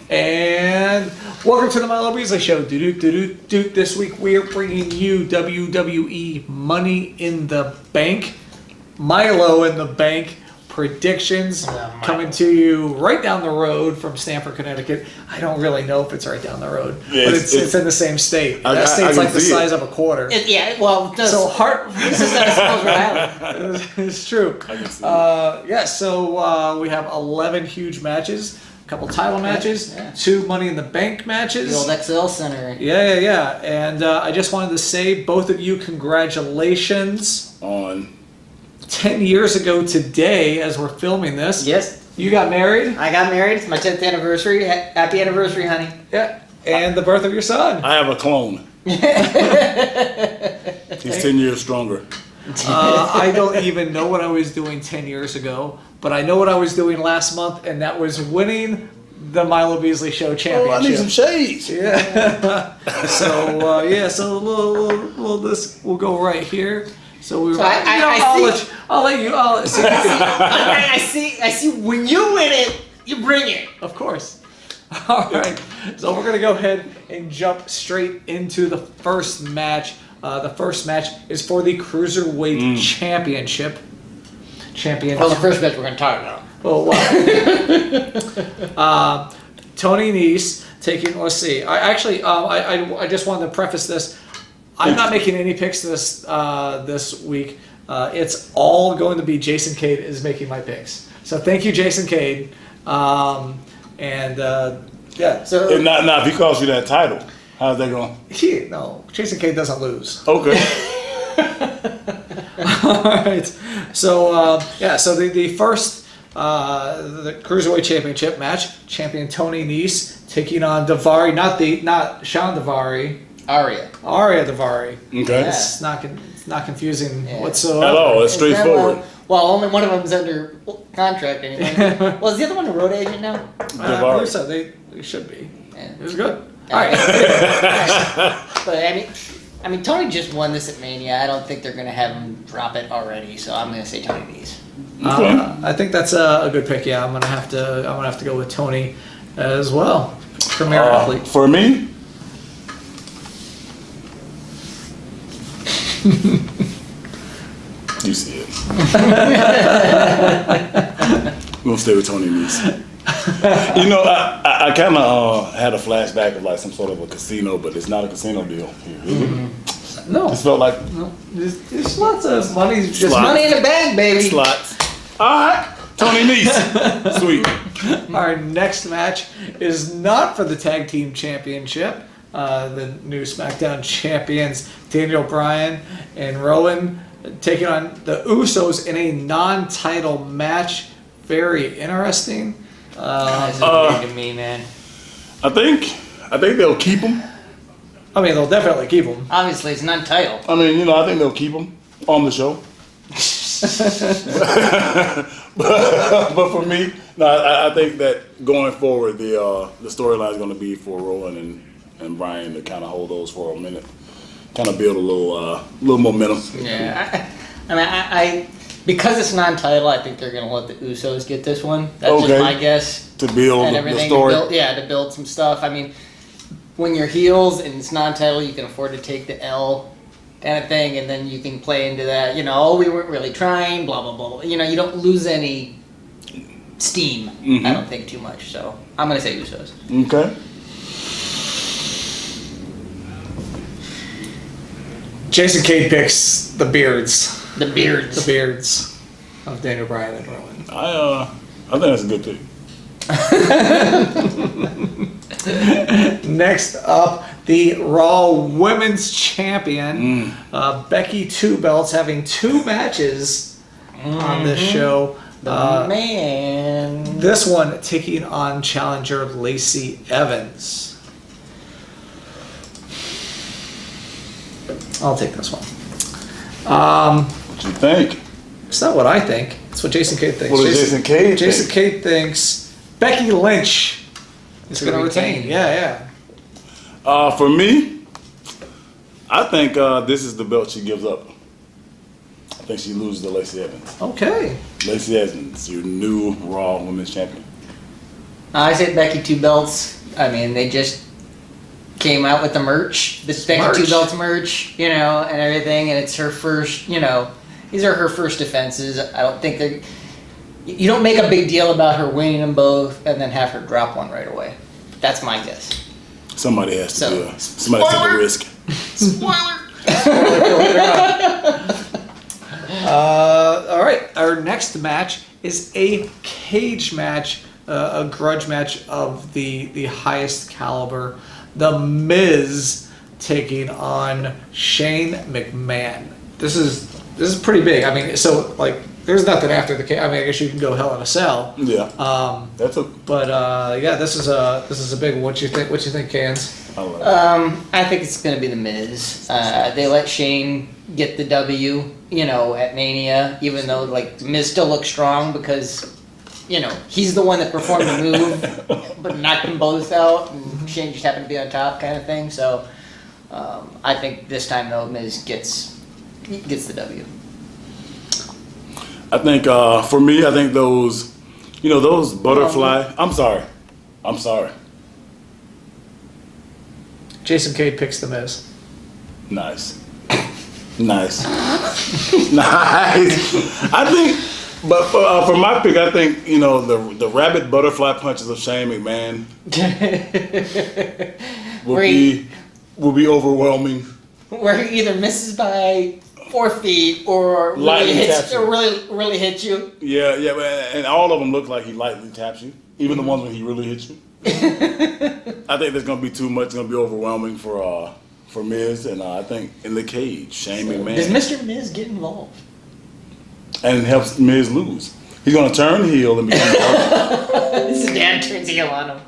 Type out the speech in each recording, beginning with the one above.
And welcome to the Milo Beasley Show. This week we are bringing you WWE Money in the Bank, Milo in the Bank predictions coming to you right down the road from Stamford, Connecticut. I don't really know if it's right down the road, but it's in the same state. That state's like the size of a quarter. This is not a small Rhode Island. It's true. So we have 11 huge matches. A couple title matches, 2 Money in the Bank matches. The old XL Center. Yeah. And I just wanted to say, both of you, congratulations on 10 years ago today, as we're filming this. Yes. You got married. I got married. It's my 10th anniversary. Happy anniversary, honey. Yeah. And the birth of your son. I have a clone. He's 10 years stronger. I don't even know what I was doing 10 years ago, but I know what I was doing last month, and that was winning the Milo Beasley Show championship. Oh, I need some shades. Yeah. So we'll go right here. So we. I'll let you. I see. When you win it, you bring it. Of course. All right. So we're gonna go ahead and jump straight into the first match. The first match is for the Cruiserweight Championship. Well, the first match we're going to talk about. Oh, wow. Tony Nese taking, let's see. I just wanted to preface this. I'm not making any picks this week. It's all going to be Jason Cade is making my picks. So thank you, Jason Cade. So If he calls you that title, how's that going? No, Jason Cade doesn't lose. Okay. All right. So the first the Cruiserweight Championship match, champion Tony Nese taking on Daivari, not Sean Daivari. Arya Daivari. Okay. It's not confusing whatsoever. Hello, it's straightforward. Well, only one of them is under contract anyway. Well, is the other one a road agent now? I believe so. They should be. Yeah. It was good. All right. But I mean, Tony just won this at Mania. I don't think they're going to have him drop it already. So I'm going to say Tony Nese. I think that's a good pick. Yeah, I'm gonna have to go with Tony as well. Premier athlete. For me, you see it. We're gonna stay with Tony Nese. I kind of had a flashback of like some sort of a casino, but it's not a casino deal here. No. It felt like there's lots of money. Just money in the bank, baby. Slots. All right, Tony Nese. Sweet. Our next match is not for the Tag Team Championship. The new SmackDown champions, Daniel Bryan and Rowan, taking on the Usos in a non-title match. Very interesting. That's weird to me, man. I think they'll keep him. I mean, they'll definitely keep him. Obviously, it's non-title. I mean, I think they'll keep him on the show. but for me, I think that going forward, the storyline is going to be for Rowan and Bryan to kind of hold those for a minute, kind of build a little momentum. Yeah, I because it's non-title, I think they're going to let the Usos get this one. That's just my guess. To build the story. To build some stuff. I mean, when you're heels and it's non-title, you can afford to take the L kind of thing, and then you can play into that, we weren't really trying, blah, blah, blah. You don't lose any steam, I don't think, too much. So I'm going to say Usos. Okay. Jason Cade picks the beards. The beards Of Daniel Bryan and Rowan. I think that's a good pick. Next up, the Raw Women's Champion, Becky Two Belts, having 2 matches on this show. Man. This one taking on challenger Lacey Evans. I'll take this one. What you think? It's not what I think. It's what Jason Cade thinks. What does Jason Cade think? Jason Cade thinks Becky Lynch is going to retain. Yeah. For me, I think this is the belt she gives up. I think she loses to Lacey Evans. Okay. Lacey Evans, your new Raw Women's Champion. I said Becky 2 belts. I mean, they just came out with the merch, the Becky 2 Belts merch, you know, and everything, and it's her first, you know, these are her first defenses. I don't think they're... You don't make a big deal about her winning them both and then have her drop one right away. That's my guess. Somebody has to do it. Somebody has to take a risk. Spoiler! All right, our next match is a cage match, a grudge match of the highest caliber. The Miz taking on Shane McMahon. This is pretty big. I mean, so like, there's nothing after the cage. I mean, I guess you can go Hell in a Cell. Yeah. That's a. But yeah, this is a big one. What you think? What you think, Cans? I think it's gonna be the Miz. They let Shane get the W, you know, at Mania, even though like Miz still looks strong because, you know, he's the one that performed the move, but knocked them both out, and Shane just happened to be on top, kind of thing. So, I think this time though, Miz gets the W. I think for me, I think those, you know, those butterfly. I'm sorry. Jason Cade picks the Miz. Nice. Nice. I think, but for my pick, I think, you know, the rabbit butterfly punches of Shane McMahon will be overwhelming. Where he either misses by 4 feet or really hits you. Yeah, and all of them look like he lightly taps you. Even the ones when he really hits you. I think there's gonna be too much. It's gonna be overwhelming for Miz, and I think in the cage, Shane McMahon. Does Mr. Miz get involved? And it helps Miz lose. He's gonna turn heel and become. His dad turns heel on him.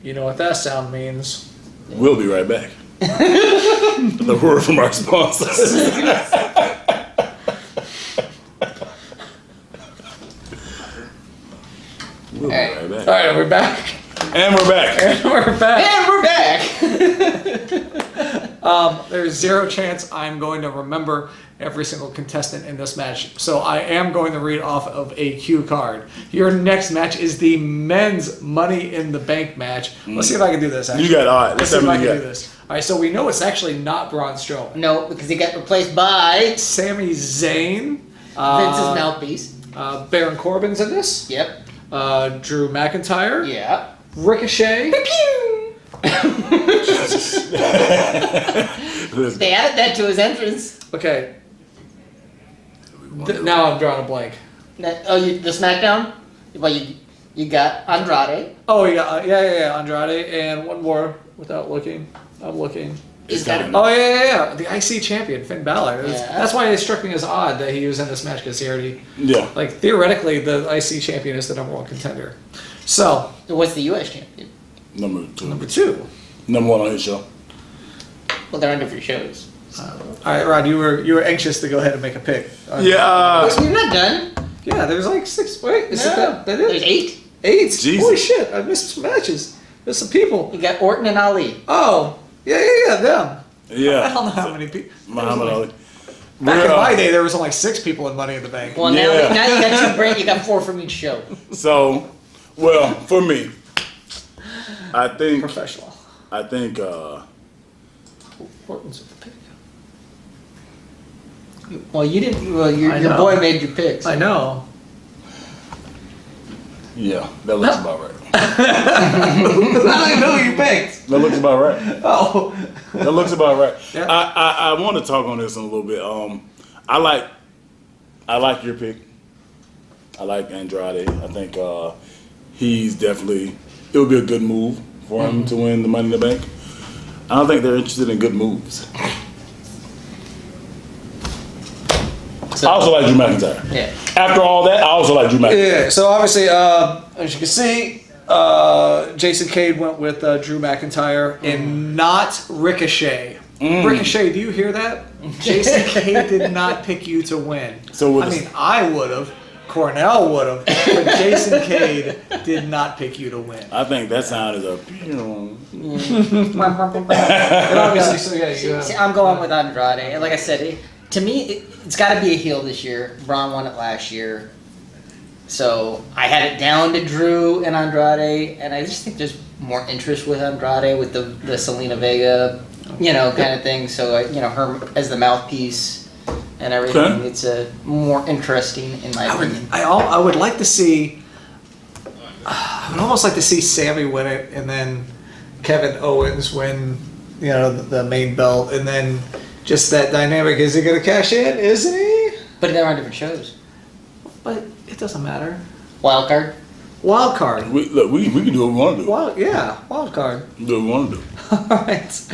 You know what that sound means? We'll be right back. The word from our sponsors. We'll be right back. All right, we're back. And we're back. And we're back. And we're back. There's zero chance I'm going to remember every single contestant in this match, so I am going to read off of a cue card. Your next match is the men's Money in the Bank match. Let's see if I can do this. Actually. You got all right. Let's see if I can do this. All right, so we know it's actually not Braun Strowman. No, because he got replaced by Sami Zayn. Vince's mouthpiece. Baron Corbin's in this. Yep. Drew McIntyre. Yeah. Ricochet. They added that to his entrance. Okay. Now I'm drawing a blank. The SmackDown? Well, you got Andrade. Oh, yeah, Andrade, and one more without looking. I'm looking. He's got it. Oh, yeah. The IC champion, Finn Balor. Yeah. That's why it struck me as odd that he was in this match, because he already... Yeah. Like, theoretically, the IC champion is the number one contender. So... What's the US champion? Number two. Number one on his show. Well, they're on different shows. All right, Rod, you were anxious to go ahead and make a pick. Yeah. You're not done. Yeah, there's like 6. Wait, is it that it? There's 8. 8? Jesus. Holy shit, I missed some matches. There's some people. You got Orton and Ali. Oh, yeah, them. Yeah. I don't know how many people. Muhammad Ali. Back in my day, there was only 6 people in Money in the Bank. Well, now you got 2 brands. You got 4 from each show. So, well, for me, I think Professional. Orton's with the pick. Well, you didn't. Well, your boy made your picks. I know. Yeah, that looks about right. I don't even know who you picked. That looks about right. Oh. That looks about right. Yeah. I want to talk on this a little bit. I like your pick. I like Andrade. I think he's definitely. It would be a good move for him to win the Money in the Bank. I don't think they're interested in good moves. I also like Drew McIntyre. Yeah. After all that, I also like Drew McIntyre. Yeah, so obviously, as you can see, Jason Cade went with Drew McIntyre and not Ricochet. Ricochet, do you hear that? Jason Cade did not pick you to win. So I would have. Cornell would have, but Jason Cade did not pick you to win. I think that sounded a. And obviously, so yeah, See, I'm going with Andrade. Like I said, to me, it's got to be a heel this year. Braun won it last year. So I had it down to Drew and Andrade, and I just think there's more interest with Andrade with the Selena Vega, kind of thing. So her as the mouthpiece and everything, Okay. it's more interesting in my opinion. I would like to see. I would almost like to see Sami win it, and then Kevin Owens win, the main belt, and then just that dynamic. Is he going to cash in? Isn't he? But they're on different shows. But it doesn't matter. Wild card. Wild card. We can do what we want to do. Wild card. Do what we want to do. All right.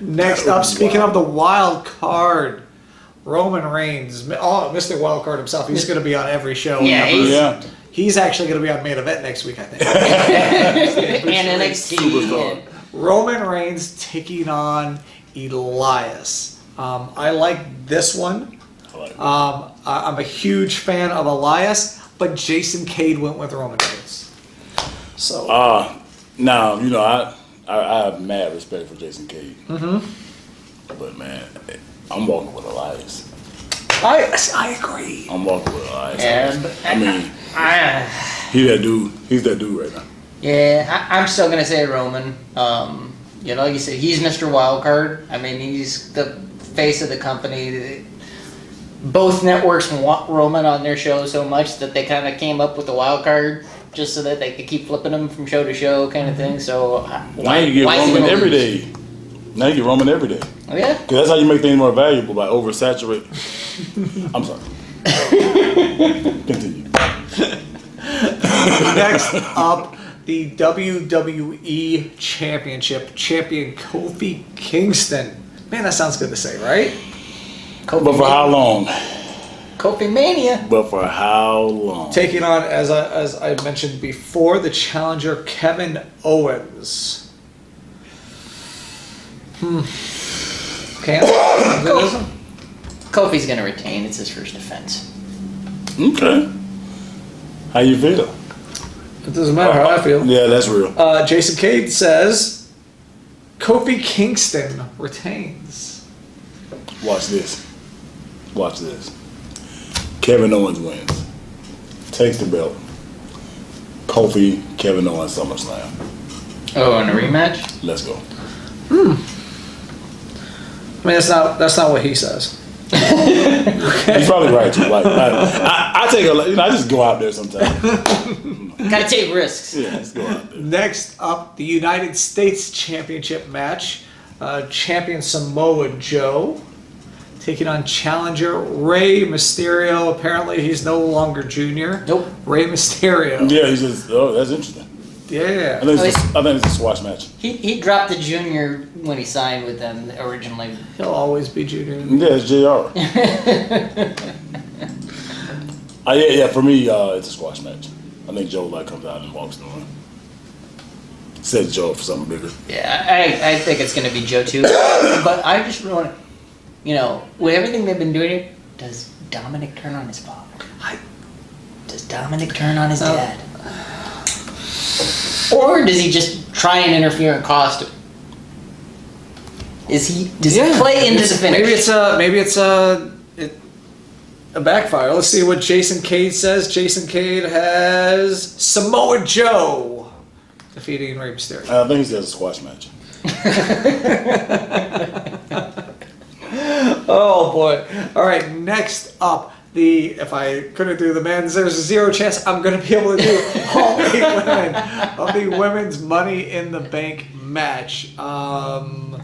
Next up, speaking of the wild card, Roman Reigns, Mr. Wild Card himself. He's going to be on every show. Yeah, He's actually going to be on Main Event next week, I think. and NXT. Superstar. Roman Reigns taking on Elias. I like this one. I like it. I'm a huge fan of Elias, but Jason Cade went with Roman Reigns. So Now, I have mad respect for Jason Cade. Mm-hmm. But man, I'm walking with Elias. I agree. I'm walking with Elias. And I mean, he's that dude. He's that dude right now. Yeah, I'm still gonna say Roman. Like you said, he's Mr. Wildcard. I mean, he's the face of the company. Both networks want Roman on their show so much that they kind of came up with the wild card just so that they could keep flipping him from show to show, kind of thing. So Now you get Roman every day. Now you get Roman every day. Oh yeah. Because that's how you make things more valuable, by oversaturate. I'm sorry. Continue. Next up, the WWE Championship champion Kofi Kingston. Man, that sounds good to say, right? But for how long? Kofi Mania. But for how long? Taking on, as I mentioned before, the challenger Kevin Owens. Kofi's gonna retain. It's his first defense. Okay. How you feel? It doesn't matter how I feel. Yeah, that's real. Jason Cade says Kofi Kingston retains. Watch this. Watch this. Kevin Owens wins. Takes the belt. Kofi, Kevin Owens, SummerSlam. Oh, and a rematch? Let's go. I mean, that's not what he says. He's probably right too. Like, I take I just go out there sometimes. Gotta take risks. Yeah, let's go out there. Next up, the United States Championship match. Champion Samoa Joe taking on challenger Rey Mysterio. Apparently, he's no longer junior. Nope. Rey Mysterio. Yeah, he's just. Oh, that's interesting. Yeah. I think it's a squash match. He dropped the junior when he signed with them originally. He'll always be junior. Yeah, it's JR. Yeah. For me, it's a squash match. I think Joe comes out and walks the ring. Sets Joe up for something bigger. Yeah, I think it's going to be Joe too. But I just want to, with everything they've been doing, does Dominic turn on his father? Does Dominic turn on his dad? Or does he just try and interfere and cost him? Does he play into the finish? Maybe it's a backfire. Let's see what Jason Cade says. Jason Cade has Samoa Joe defeating Rey Mysterio. I think he says a squash match. Oh boy! All right, next up. If I couldn't do the men's, there's a 0 chance I'm going to be able to do all 8 women of the women's Money in the Bank match. I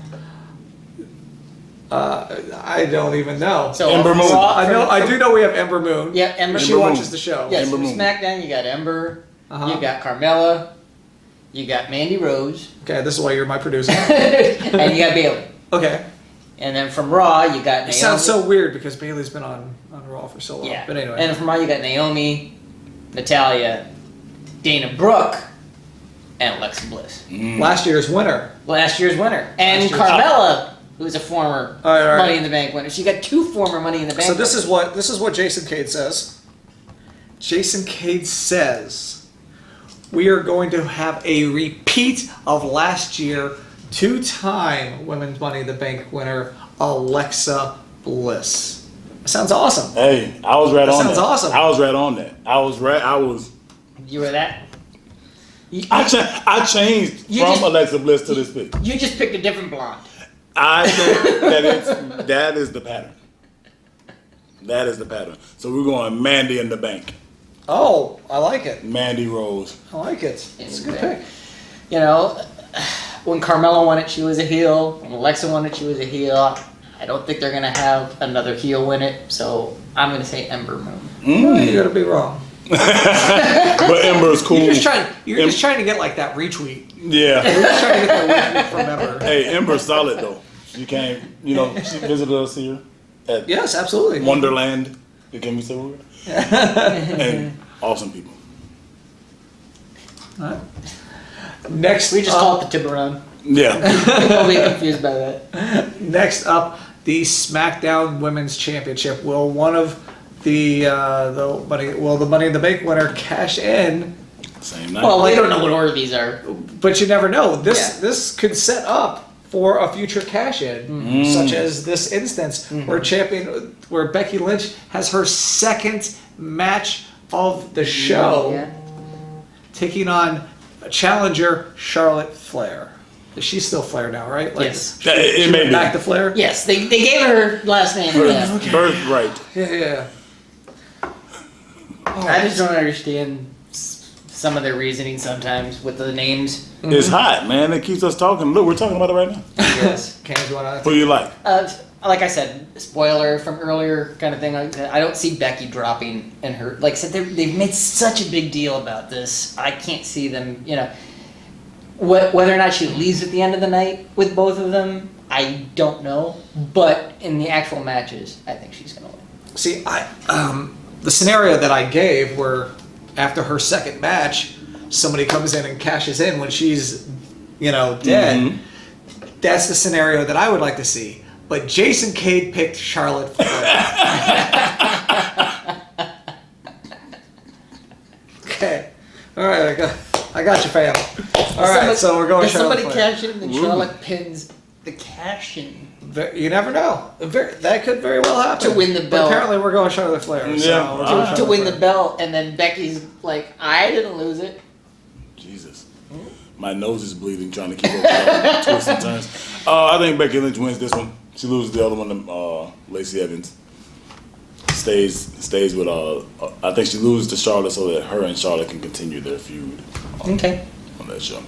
don't even know. So Ember Moon. I do know we have Ember Moon. Yeah, Ember. She Ember watches Moon. the show. Yes, Ember from Moon. SmackDown, you got Ember, Uh-huh. you got Carmella, you got Mandy Rose, Okay, this is why you're my producer. and you got Bayley. Okay. And then from Raw, you got Naomi. It sounds so weird because Bayley's been on Raw for so long. Yeah. But anyway. And from Raw, you got Naomi, Natalya, Dana Brooke, and Alexa Bliss. Last year's winner. Last year's winner. And Last year's- Carmella, who's a former All right. Money in the Bank winner. So you got 2 former Money in the Bank So this winners. is what Jason Cade says. Jason Cade says we are going to have a repeat of last year, 2-time Women's Money in the Bank winner Alexa Bliss. Sounds awesome. Hey, I was right on that. Sounds awesome. I was right on that. You were that? I changed from Alexa Bliss to this pick. You just picked a different blonde. I think that is the pattern. That is the pattern. So we're going Mandy in the bank. Oh, I like it. Mandy Rose. I like it. It's a good pick. You know, when Carmella won it, she was a heel. When Alexa won it, she was a heel. I don't think they're gonna have another heel win it, so I'm gonna say Ember Moon. You're gonna be wrong. But Ember's cool. You're just trying to get like that retweet. Yeah. You're just trying to get that retweet from Ember. Hey, Ember's solid though. She came, she visited us here at Yes, absolutely. Wonderland. Can we say word? And awesome people. All right. Next, We just call it the Tiburon. Yeah. Don't be confused by that. Next up, the SmackDown Women's Championship. Will one of the Money in the Bank winner cash in? Same night. Well, we don't know what order these are. But you never know. This could set up for a future cash in, such as this instance where Becky Lynch has her second match of the show, taking on challenger Charlotte Flair. She's still Flair now, right? Yes. It may be. Back to Flair? Yes, they gave her last name. Birthright. Yeah. I just don't understand some of their reasoning sometimes with the names. It's hot, man. It keeps us talking. Look, we're talking about it right now. Yes. Who you like? Like I said, spoiler from earlier kind of thing. I don't see Becky dropping in her. Like I said, they've made such a big deal about this. I can't see them, whether or not she leaves at the end of the night with both of them, I don't know. But in the actual matches, I think she's going to win. See, the scenario that I gave where after her second match, somebody comes in and cashes in when she's, dead, that's the scenario that I would like to see. But Jason Cade picked Charlotte Flair. Okay. All right, I got you, fam. All right, so we're going Charlotte Flair. If somebody cash in, then Charlotte pins the cash in. You never know. That could very well happen. To win the But belt. apparently we're going Charlotte Flair. Yeah. To win the belt, and then Becky's like, I didn't lose it. Jesus. My nose is bleeding trying to keep up with twists and turns. I think Becky Lynch wins this one. She loses the other one to Lacey Evans. Stays with I think she loses to Charlotte so that her and Charlotte can continue their feud on that show.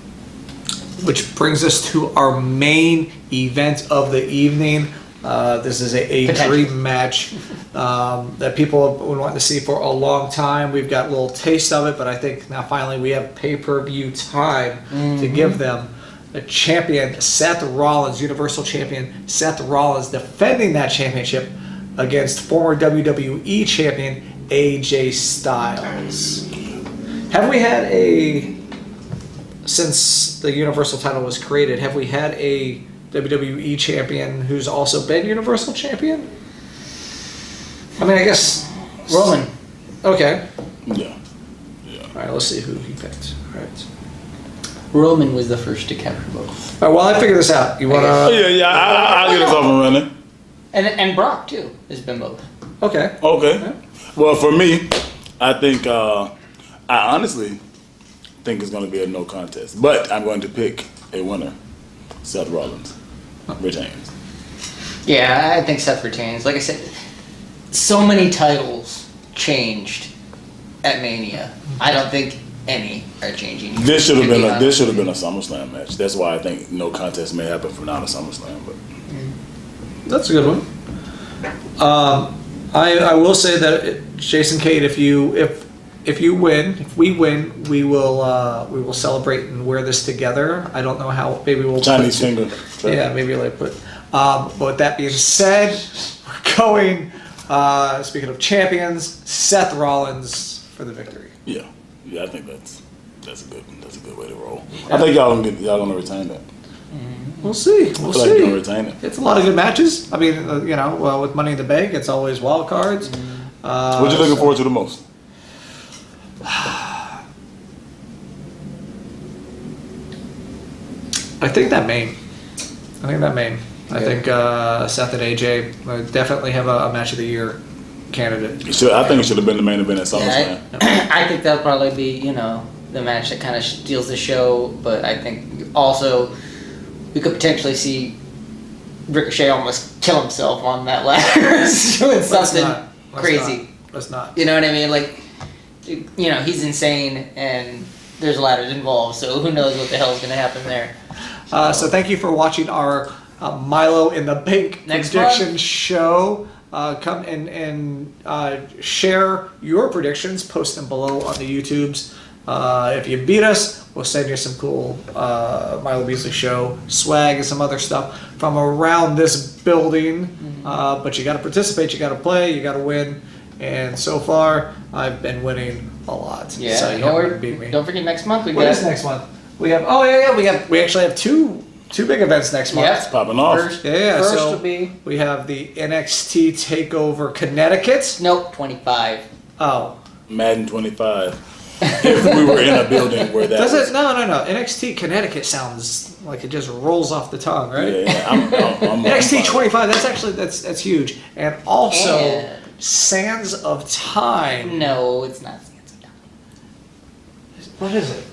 Which brings us to our main event of the evening. This is a dream match that people have been wanting to see for a long time. We've got a little taste of it, but I think now finally we have pay-per-view time to give them. The champion, Seth Rollins, Universal Champion Seth Rollins, defending that championship against former WWE Champion AJ Styles. Have we had since the Universal title was created, have we had a WWE Champion who's also been Universal Champion? I mean, I guess... Roman. Okay. Yeah. All right, let's see who he picked. All right. Roman was the first to capture both. All right, while I figure this out, you want to... I'll get us off and running. And Brock, too, has been both. Okay. Okay. Well, for me, I think, I honestly think it's going to be a no contest. But I'm going to pick a winner. Seth Rollins retains. Yeah, I think Seth retains. Like I said, so many titles changed at Mania. I don't think any are changing. This should have been a SummerSlam match. That's why I think no contest may happen from now to SummerSlam. But that's a good one. I will say that Jason Cade, if we win, we will celebrate and wear this together. I don't know how. Maybe we'll Chinese finger. Yeah, maybe like put. But with that being said, we're going. Speaking of champions, Seth Rollins for the victory. Yeah, I think that's a good way to roll. I think y'all gonna retain that. We'll see. We'll see. Like you're gonna retain it. It's a lot of good matches. I mean, with Money in the Bank, it's always wild cards. What you looking forward to the most? I think that main. I think Seth and AJ definitely have a match of the year candidate. I think it should have been the main event at SummerSlam. I think that'll probably be, the match that kind of steals the show, but I think also we could potentially see Ricochet almost kill himself on that ladder doing something crazy. Let's not. You know what I mean? Like, he's insane and there's ladders involved, so who knows what the hell is going to happen there. So thank you for watching our Milo in the Bank prediction show. Come and share your predictions. Post them below on the YouTubes. If you beat us, we'll send you some cool Milo Beasley show swag and some other stuff from around this building. But you got to participate, you got to play, you got to win. And so far, I've been winning a lot. Yeah, so you haven't beat me. Don't forget next month. What is next month? We have. We actually have two big events next month. It's popping off. First So will be. we have the NXT Takeover Connecticut. Nope, 25. Oh. Madden 25. If we were in a building where that Does was, it? No. NXT Connecticut sounds like it just rolls off the tongue, right? Yeah, I'm NXT 25. That's huge, and also And- Sands of Time. No, it's not Sands of Time. What is it?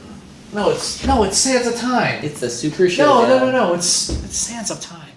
No, it's Sands of Time. It's the Super Show. No. It's Sands of Time.